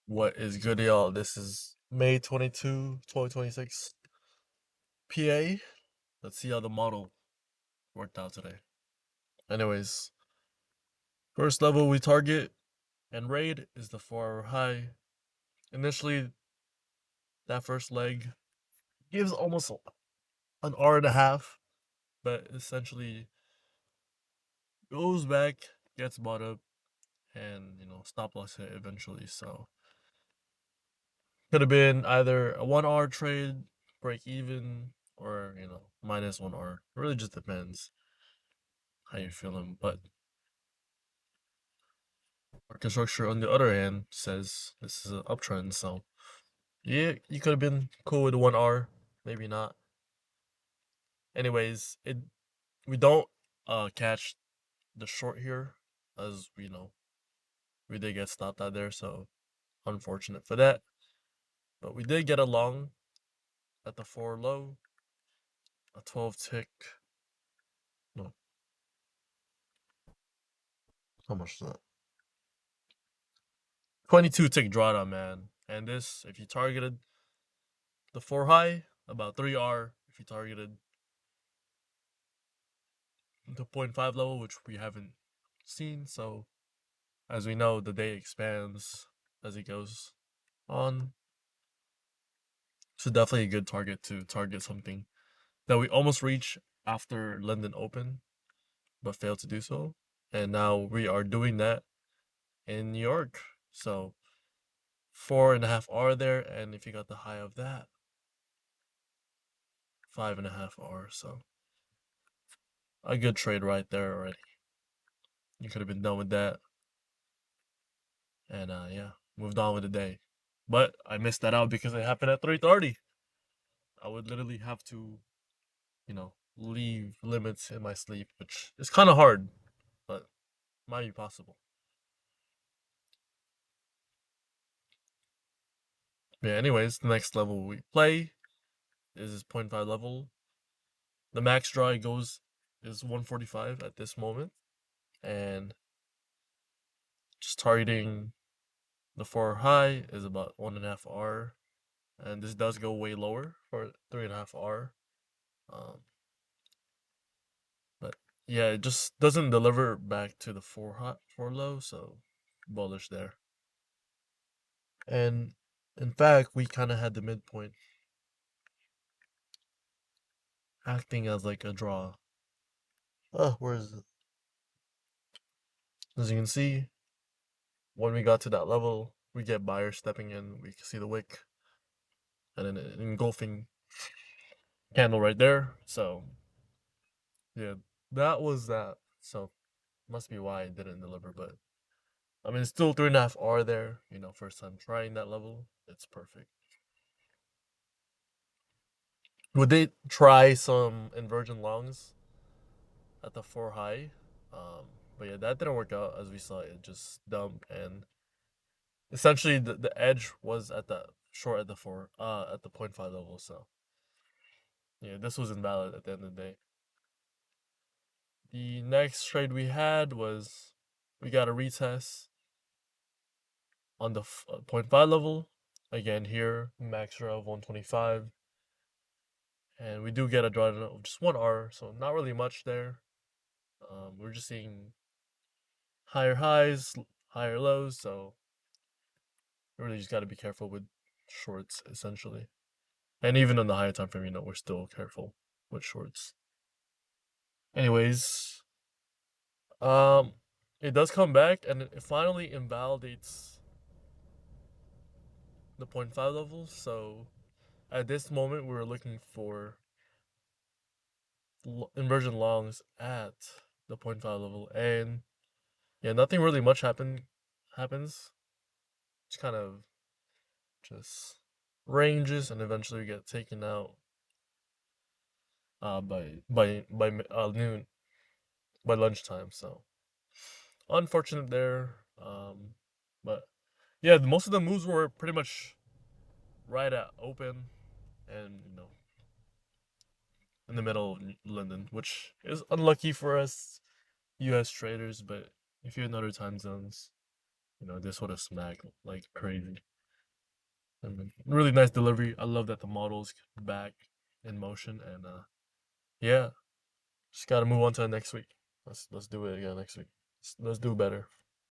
What is good, y'all? This is May 22, 2026 PA. Let's see how the model worked out today. Anyways, first level we target and raid is the 4-hour high. Initially, that first leg gives almost an hour and a half, but essentially goes back, gets bought up, and stop loss hit eventually. So could have been either a 1 hour trade, break even, or minus 1 hour. It really just depends how you're feeling. But market structure, on the other hand, says this is an uptrend. So yeah, you could have been cool with 1 hour, maybe not. Anyways, it we don't catch the short here, as we did get stopped out there. So unfortunate for that. But we did get a long at the 4 low, a 12 tick. No, how much is that? 22 tick drawdown, man. And this, if you targeted the 4 high, about 3R. If you targeted the point 0.5 level, which we haven't seen. So, as we know, the day expands as it goes on. So, definitely a good target to target something that we almost reached after London Open, but failed to do so. And now we are doing that in New York. So, 4.5 hour there. And if you got the high of that, 5.5 hour. So, a good trade right there already. You could have been done with that. And yeah, moved on with the day. But I missed that out because it happened at 3:30. I would literally have to, leave limits in my sleep, which is kind of hard, but might be possible. Yeah, anyways, the next level we play is this point 0.5 level. The max draw it goes is 145 at this moment, and just targeting the 4 high is about 1.5 hour, and this does go way lower for 3.5 hour. Um, But yeah, it just doesn't deliver back to the 4 hot 4 low, so bullish there. And in fact, we kind of had the midpoint acting as like a draw. Where is it? As you can see, when we got to that level, we get buyers stepping in. We can see the wick and then an engulfing candle right there. So yeah, that was that. So must be why it didn't deliver. But I mean, it's still 3.5 hour there. First time trying that level. It's perfect. Would they try some inversion longs at the 4 high? But yeah, that didn't work out as we saw it just dump, and essentially the edge was at the short at the 4 at the point 0.5 level. So yeah, this was invalid at the end of the day. The next trade we had was we got a retest on the 0.5 level. Again here, max draw of 125. And we do get a draw of just 1 hour, so not really much there. We're just seeing higher highs, higher lows. So you really just got to be careful with shorts, essentially. And even on the higher time frame, we're still careful with shorts. Anyways, um, it does come back and it finally invalidates the point 0.5 level. So at this moment, we were looking for inversion longs at the point 0.5 level, and yeah, nothing really much happens. It's kind of just ranges, and eventually we get taken out by noon, by lunchtime. So unfortunate there. But yeah, most of the moves were pretty much right at open, and in the middle of London, which is unlucky for us U.S. traders. But if you're in other time zones, this would have smacked like crazy. And really nice delivery. I love that the model's back in motion, and yeah, just gotta move on to the next week. Let's do it again next week. Let's do better.